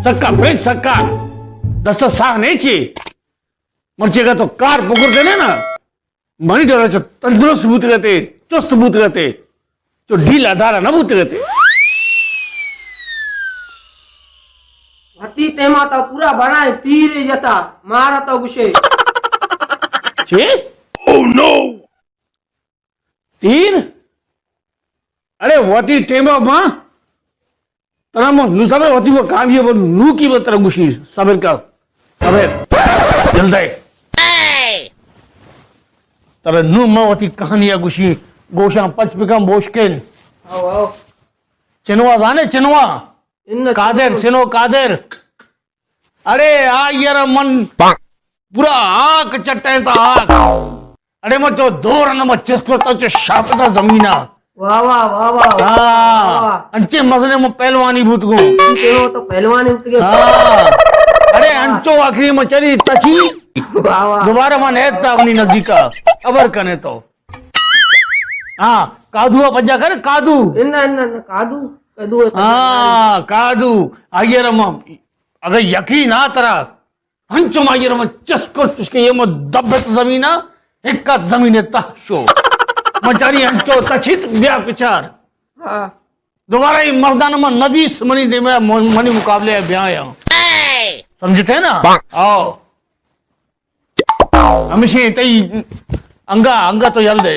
सक्का भेट सक्का दस साग नाही ची मरचे का तो कार पकडते ना म्हणी ठेवायचं तंदुरुस्त भूत गते चुस्त भूत गते तो ढील आधारा न भूत गते હતી તેમાં તો પૂરા બનાય તીર જતા મારા તો ગુસ્સે छे ओह नो तीर अरे वती टेमा मां तरा मो नु सबे वती वो काम ये नु की बतर गुशी सबेर का सबेर जल्दी तबे नु मवती कहानिया गुशी गोशा पचपिका बोशकेन આવ આવ चिनवा जाने चिनवा ઇન્ન कादर चिनो कादर अरे आ यार मन पूरा आक चट्टे ता आक अरे मत तो दो रंग मत चिस्पता जो शापता जमीना વાહ વાહ વાહ વાહ हाँ अंचे मसले में पहलवानी भूत गो તેનો તો પહેલવાની ઉતકે हाँ अरे अंचो आखिरी में चली तची વાહ વાહ दोबारा मन है अपनी नजीका खबर कने तो हाँ कादुआ पज्जा कर कादू ઇન્ન ઇન્ન કાદુ કદુ हाँ कादू आइए रम अगर यकीन ना तरा हंचो आइए रम चस्को चुस्के ये मो दब्बत जमीना एक का जमीने तहशो मचारी हंचो तचित ब्या पिचार હા दोबारा ही मर्दान में नदी मनी दे में मनी मुकाबले ब्याह समझते हैं ना आओ हमेशा तई अंगा अंगा तो जल दे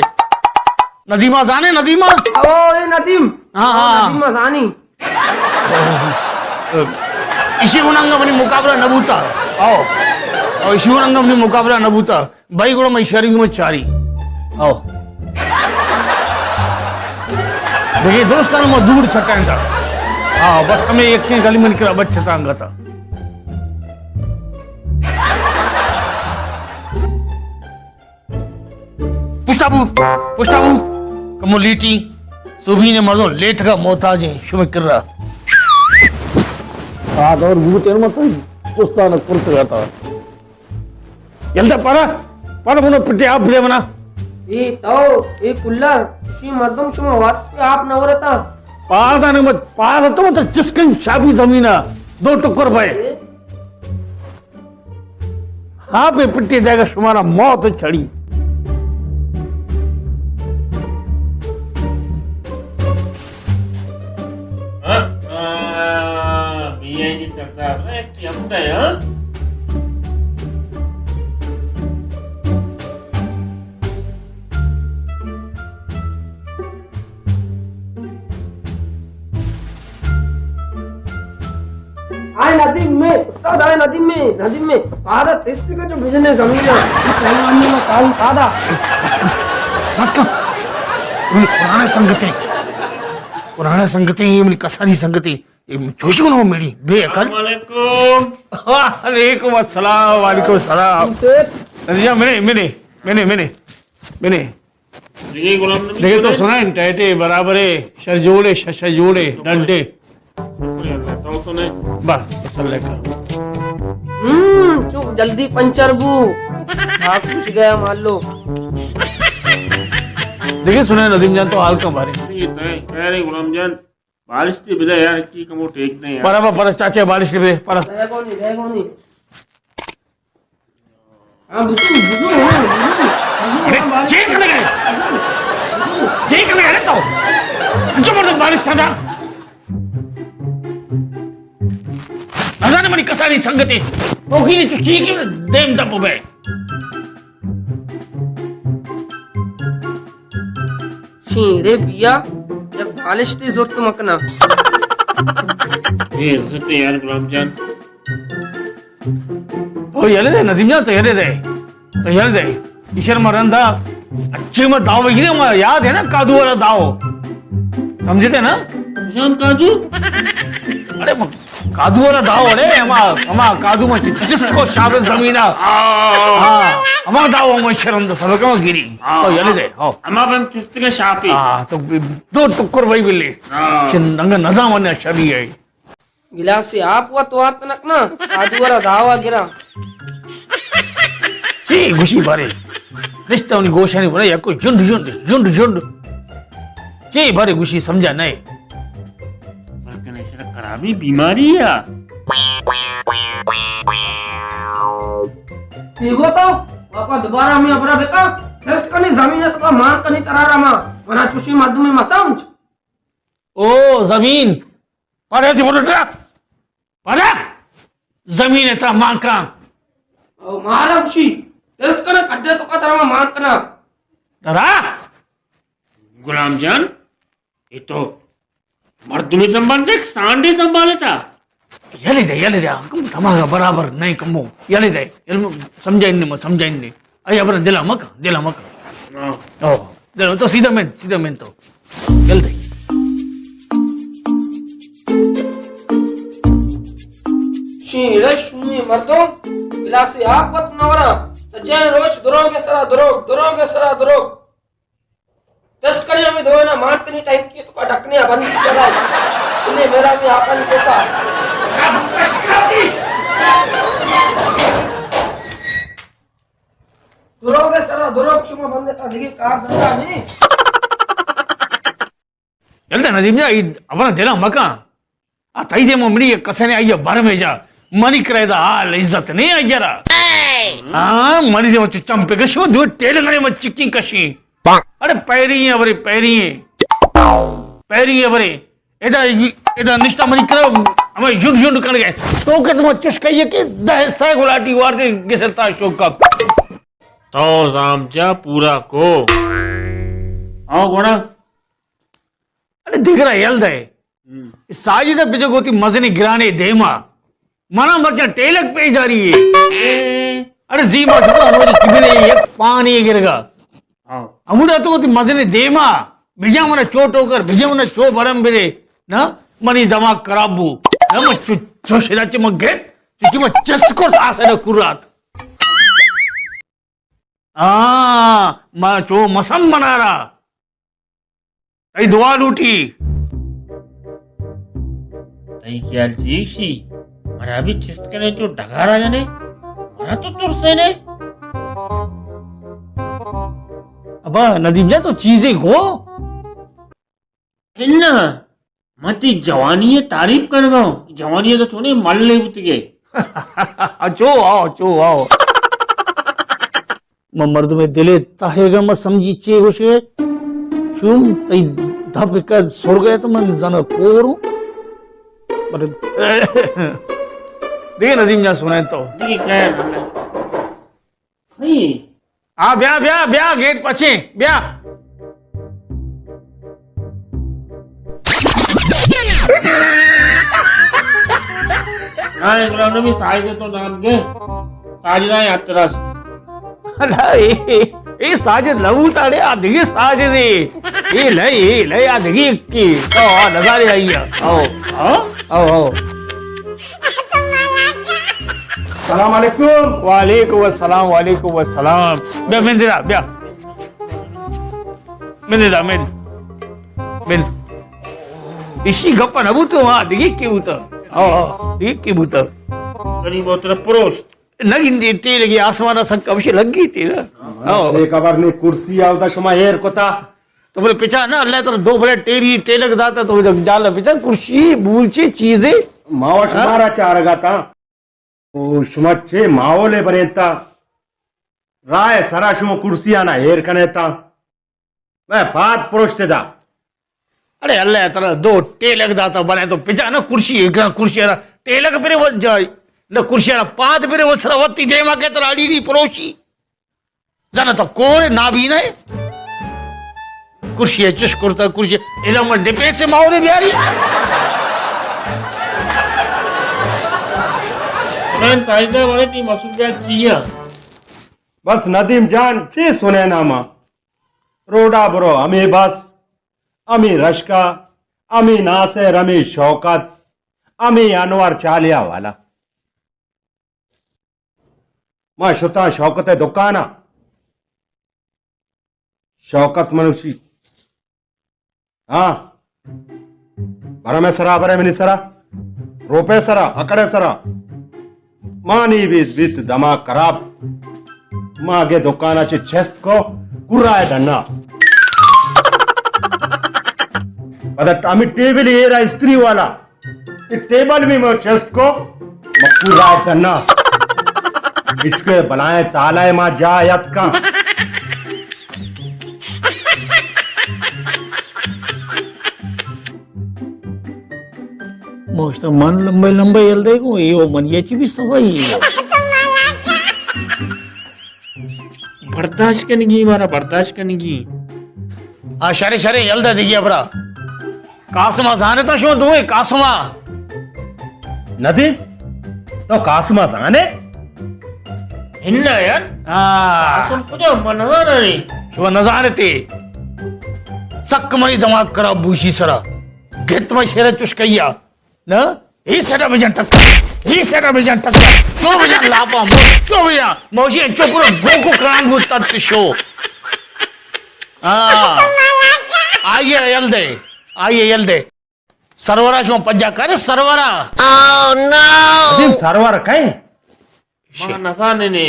नदीमा जाने नदीमा ઓ એ નદીમ હા, હા. નદીમાં જાની इसी गुणांग मनी मुकाबला नबूता आओ और इसी गुणांग मनी मुकाबला नबूता भाई गुण में शरीर में चारी आओ देखिए दोस्तान में दूर सकान था हाँ बस हमें एक की गली में निकला बच्चे सांगा था पुष्टाबू कमो लीटी सुबह ने मर्दों लेट का मोहताज है शुभ कर रहा और भूत मत पुस्तान पुरत रहता ಎಲ್ದ ಪರ ಮುನ ಪಿಟ್ಟೆ ಆ ಬಿಳೆ ಮನ એ તો એ કુલ્લર શી મર્દમ શુમ વાત पे आप नवरता पादा ने मत पादा तो मत जिसकन शाबी जमीना दो टुकर भाई हाँ पे पिट्टे जाएगा तुम्हारा मौत छड़ी बीआईजी सरदार ने कि हम दे हां आए नदीम में उस्ताद आए नदीम में भारत रिश्ते का जो बिजनेस जमीन है पहलवानी में काल कादा बस का पुराने संगति ये मेरी कसारी संगति ये जोशो ना मेरी बेअकल वालेकुम वालेकुम अस्सलाम वालेकुम सलाम नदिया मैंने ये गुलाम नबी देखे तो सुना है टहटे बराबर है शरजोड़े शशजोड़े डंडे तो सुने बस सल्ले करो चुप जल्दी पंचर बू आप कुछ गया मान लो देखिए सुना है नदीम जान तो हाल का बारे ये तो कह रहे गुलाम जान बारिश की वजह यार की कमो टेक नहीं यार पर चाचे बारिश के पर देखो नहीं हां बुझू अरे चेक लगे रे तो जबरदस्त बारिश था नजाने मनी कसारी संगति ओही ने चुकी के देम दब बे शीड़े बिया एक बालिश थी जरूरत मकना ये इज्जत है यार गुलाम जान ओ याले दे नजीम जान तो याले दे ईश्वर मरंदा अच्छे में दाव गिरे याद है ना कादू वाला दाव समझे थे ना जान काजू अरे कादू वाला दाव अरे हमा कादू में जिसको शाबे जमीना हाँ हमा दाव में शरंद सब के गिरी तो याले दे हो हमा बम चिस्त के शापी हाँ तो दो टुक्कर भाई बिल्ली नंगा नजा मन शरी है गिलास से आप हुआ तो आर तनक ना आदुवारा दावा गिरा ची खुशी बारे रिश्ता उन्हीं गोशानी बोला या कोई झुंड ची बारे खुशी समझा नहीं खराबी बीमारी है ठीक हो तो बापा दोबारा मी अपना बेटा टेस्ट करनी जमीन तो का मार करनी तरारा मा वना चुशी मादुमी मसमझ ओ जमीन परे से बोल रहा परे जमीन है ता मां का ओ मारा खुशी टेस्ट करना कड्डे तो का तरा मा मार करना तरा गुलाम जान ये तो मर्दुमी संभालते सांडे संभाले था ಎಲ್ಲಿದೆ ತಮಾಗ ಬರಾಬರ್ ನೈ ಕಮ್ಮು ಎಲ್ಲಿದೆ ಎಲ್ಲಿ समझाइने अरे अपना दिला मक ओ दिला तो सीधा मेन तो ಎಲ್ಲಿದೆ शीले शुमी मर्दों बिलासी आप वत नवरा सजय रोज दुरोगे सरा दुरोग टेस्ट करी हमें दो ना मार कनी टाइप की तो का ढकनिया बंदी सरा इले मेरा भी आपन देता दुरोगे सरा दुरोग शुमा बंदे का दिगी कार दंगा नहीं ಎಲ್ಲಿದೆ ನದೀಮ್ಜಾ ಅವನ ದಿಲ ಮಕ ಆ ತೈದೆ ಮಮ್ಮಿ ಕಸನೆ ಅಯ್ಯ ಬರಮೇಜ ಮನಿ ಕ್ರಯದ ಆಲ್ ಇಜ್ಜತ್ ನೇ ಅಯ್ಯರ ಆ ಮನಿ जे मच चंपे कशो दो टेल गने मच चिक्की कशी अरे पैरी अबरे एदा निष्ठा मनी कर हमें युग कर गए तो के तुम चुश कहिए कि दहसा गुलाटी वार दे गिसरता शोक का तो जामजा पूरा को आओ गोना अरे दिख रहा है साजिद पिछे गोती मजने गिराने देमा मना मचा टेलक पे जा रही है अरे जी मत अनवरी किबिने एक पानी गिरगा आओ अमुदा तो गोती मजने देमा बिजा मने चोट होकर बिजा मने चो बरम बिरे ना मनी दिमाग खराबू ना म चो शिराचे मगे चुकी म चस्को आसे न कुरात आ म चो मसम मनारा कई दुआ लूटी तई ख्याल जीशी मना भी चिस्त करे जो ढगारा जाने मना तो तुरसे ने अब नदीम तो चीजें को इन्ना मती जवानी है तारीफ कर गो जवानी है तो छोने मल ले उतगे चो आओ मर्द में दिले ताहेगा म समझी चे होशे शुम तई धप का सोर गए तो मन जाना पोरू पर दे नदीम जा सुनाए तो ठीक है नहीं आ ब्या गेट पछे ब्या हां गुलाम नबी साजिद तो नाम के साजिदा यात्रस अला ए साजिद लवू ताड़े आ दिगे साजिद ए लय आ दिगे की तो आ नजारे आइया आओ सलाम अलैकुम वालेकुम अस्सलाम ब्या मेंदिरा ब्या मेंदिरा इसी गप्पा नबू तो आ दिगे की बूता आओ दिगे की बूता कनी बोतल प्रोस्ट नगिंदी टेलगी आसमान संग कवशी लगी थी ना आओ एक बार ने कुर्सी आवता शमा हेर कोता तो बोले पिछा ना अल्लाह तो दो बड़े टेलक दाता तो जाला पिछा कुर्सी बूलची चीजें मावा शुमारा चारगा ता ओ शुमच्चे मावले बनेता राय सरा शुम कुर्सी आना हेर कनेता मैं बात पुरुषते दा अरे अल्लाह तरह दो टेलक दाता बने तो पिछा ना कुर्सी टेलक फिर वो जाए न कुर्सी पात फिर वो सरवती देमा के तरह अड़ी परोशी जाना तो कोरे ना भी नहीं कुर्सी चुश कुर्ता कुर्सी इधर मैं डिपे से माओ बिहारी मैं साजिदा वाले टी मसूदिया जिया बस नदीम जान चे सुने नामा रोडा ब्रो अमी बस अमी रश्का अमी नासिर अमी शौकत अमी अनवर चालिया वाला मां शुता शौकत दुकाना शौकत मनुष्य हाँ बरा में सरा बरे मिनी सरा रोपे सरा अकड़े सरा मानी बीत दिमाग खराब मां के दुकानाचे चेस्ट को कुर्राय धन्ना बदट आम्ही टेबल ये रहा स्त्री वाला टेबल में मैं चेस्ट को कुर्राय धन्ना इसके बनाए तालाय मां जा यत का मस्त मन लंबे लंबे येल देखो ये मन याची बी सवय बर्दाश्त करेगी मारा बर्दाश्त करेगी हा शरे शरे येल्दा दिगी अपरा कासमा जाने तो शो दुए कासमा नदी तो कासमा जाने हिन्ना यार हा तुम कुछ मनवा नहीं शो नजारे ते सक्क मनी दिमाग करा बूशी सरा घेत में शेर चुस्कैया न ही सेटा बजन टक्का ही सेटा बजन टक्का तो बजन लापा मो तो बजन मौजी चो पूरा गोको क्रांत बुता शो आइए यल्दे सरवरा शो पज्जा करे सरवरा नदी सरवर कहीं मां नसाने ने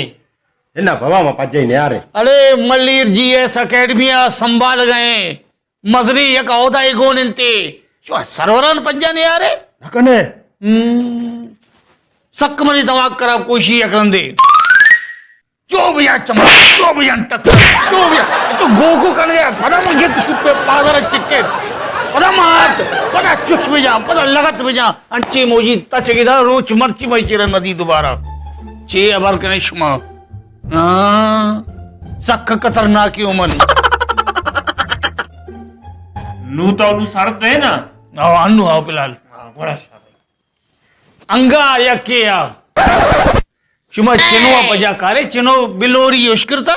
इन्ना बाबा मां पज्जे ने यारे अरे मल्लीर जीएस अकेडमिया संभाल गए मजरी एक औदा एगोन इंते शो सरवरन पज्जा ने यारे नकने सक्क मनी दवा करा कोशी अकरंदे जो भैया चमक जो भैया टक्कर जो भैया तो गोको कर गया पता मत गिट पे पादर चिक्के पता मार पता चुक में जा पता लगत में जा अंचे मोजी तच गिदा रोच मर्ची मई चिर नदी दोबारा चे अबर कने शुमा सक्क खतरनाक की उमन नू तो नू सरत है ना आओ अन्नू आओ फिलहाल बड़ा शाबाश अंगा यकिया शुमा चिनो पजा कारे चिनो बिलोरी उश्किरता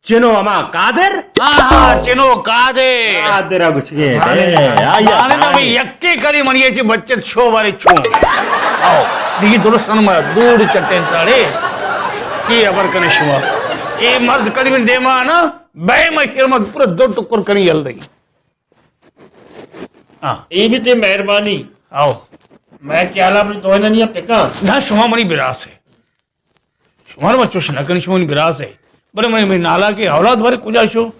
चिनो अमा कादर चिनो कादे कादर कुछ के आने ना भाई यक्के करी मनिये ची बच्चे छो बारे छो आओ दिगी दुरुस्तन में दूर चट्टे ताड़े की अबर कने शुमा ये मर्द करी में देमा ना बे मशर मत पूरा दो टुकुर करी यल रही ये भी ते मेहरबानी आओ मैं क्या ला अपनी तो नहीं पिका ना शुमा मनी बिरास है शुमार में चुश न कनी शुमा बिरास है बड़े मनी नाला के औलाद भरे कुजा शो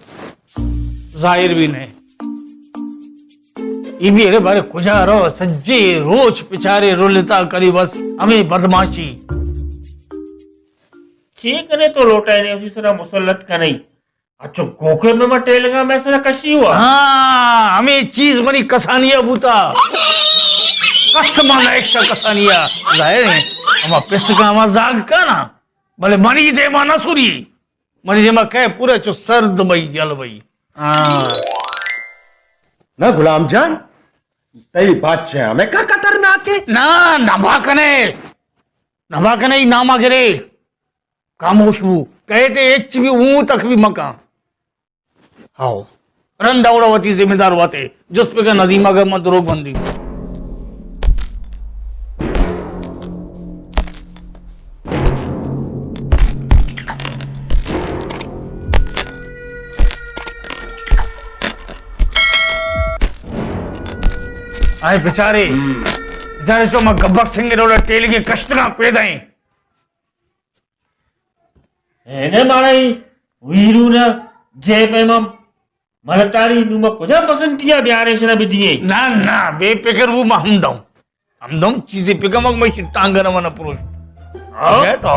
जाहिर भी नहीं ये भी अरे बारे कुजा रो सज्जे रोज पिछारे रोलिता करी बस हमें बदमाशी ठीक है तो लोटा नहीं अभी सरा मुसल्लत का नहीं अच्छा गोखे में मैं टेलगा मैं सरा कशी हुआ हाँ हमें चीज बनी कसानिया बूता कसमा एक्स्ट्रा कसानिया जाहिर है हम पिस का मजाक का ना भले मनी दे माना सुरी मनी दे मा कह पूरे चो सर्द भाई जल भाई हाँ ना गुलाम जान तई बादशाह में का खतरनाक है ना नभा कने ही नामा गिरे खामोश वो कहते एच भी ऊं तक भी मका आओ रन दौड़ावती जिम्मेदार वाते जिस पे का नदीमा का मत रोक बंदी आए बेचारे जो मैं गब्बर सिंह रोड टेल के कष्ट का पैदा है एने माराई वीरू ना जय पेमम मलतारी नुमा कुजा पसंद किया ब्यारे से ना बिदिए ना बेफिक्र वो हम दम चीजें पिकमक मैं टांगना मना पुरुष है तो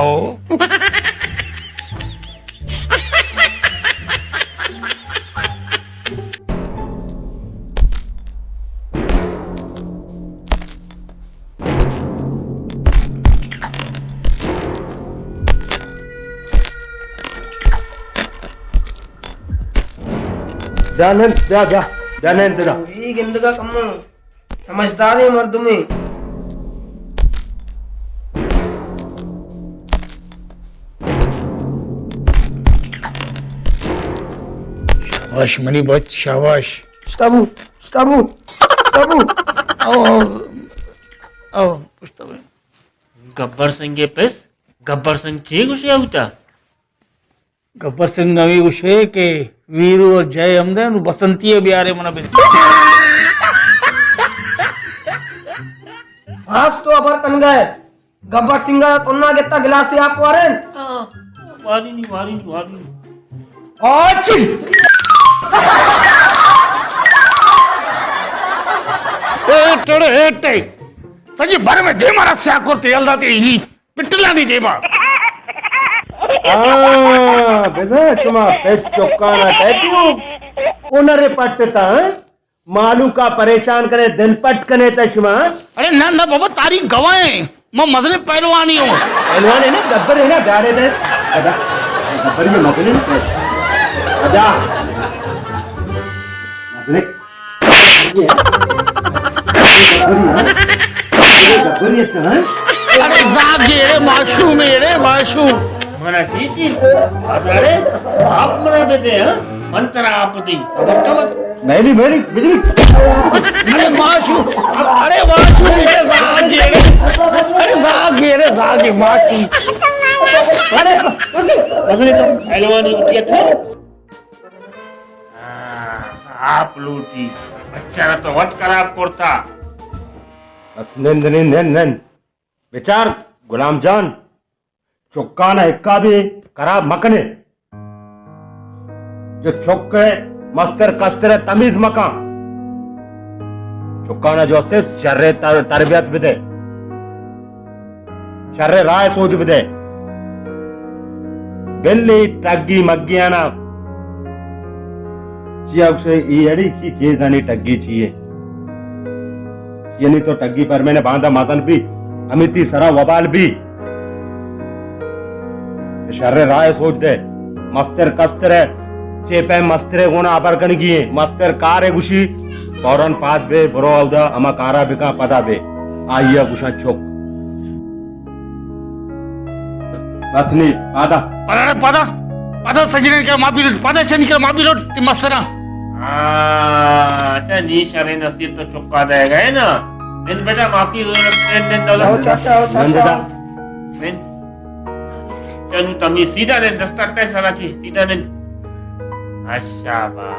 ध्यान तेरा ये गिंदगा कम समझदार है मर्द में शाबाश मनी बच शाबाश स्टाबू आओ पुछता हूँ गब्बर सिंह के पेस गब्बर सिंह ठीक उसे होता गब्बर सिंह नवी उसे के वीरू और जय हमदे बसंती बिहारे मना बिन आज तो अबर कन गए गब्बर सिंह तोन्ना गेता गिलास आप वारेन वारी नहीं आची ए टड़े सजी भर में दे मारा स्या करते यल्दा ते ही पिटला नहीं देबा बेटा cuma pes चौकाना टैपियो उनरे पटता मालू का परेशान करे दिल पट कने तशमा अरे ना ना बाबा तारी गवाए मैं मजले पहलवानी हूँ पहलवान है ना गब्बर है ना गाड़े दे आजा गब्बर ये मसले ना आजा मसले गब्बर ये चाहे अरे जागे रे माशू मेरे माशू mana sisi asare आप मना देते हैं मंत्र आप दी समझ चमत मेरी मेरी बिजली अरे माशू अरे माशू मेरे जागे रे अरे जागे रे जागे माशू अरे असली तो पहलवानी उठिया थे आप लूटी बच्चा तो वट खराब करता बस नन विचार गुलाम जान चुक्काना इक्का भी खराब मकने जो चुक्के मस्तर कस्तर तमीज मकान चुक्काना जो अस्ते शर्रे तरबियत बिदे शर्रे राय सोच बिदे बिल्ली टग्गी मग्गियाना चिया उसे ये अड़ी ची चीज आनी टग्गी चाहिए ये नहीं तो टग्गी पर मैंने बांधा मातन भी अमिती सरा वबाल भी शर्रे राय सोच दे मस्तर कस्तर है चेपे मस्तरे गुना अपर कणगी मस्तर कार है गुशी फौरन पाद बे बरो आवदा अमा कारा बिका पदा बे आइया गुशा चोक बस नहीं आदा पदा पदा पदा सजने के माफी लोट पदा शनि के माफी लोट ते मसरा अच्छा नी शरे नसीब तो चुका देगा है ना दिन बेटा माफी दिन आओ दौलत चाचा आओ चाचा आओ। दिन चलू तमी सीधा दिन दस्ता टैक्स आला छी सीधा दिन अच्छा बा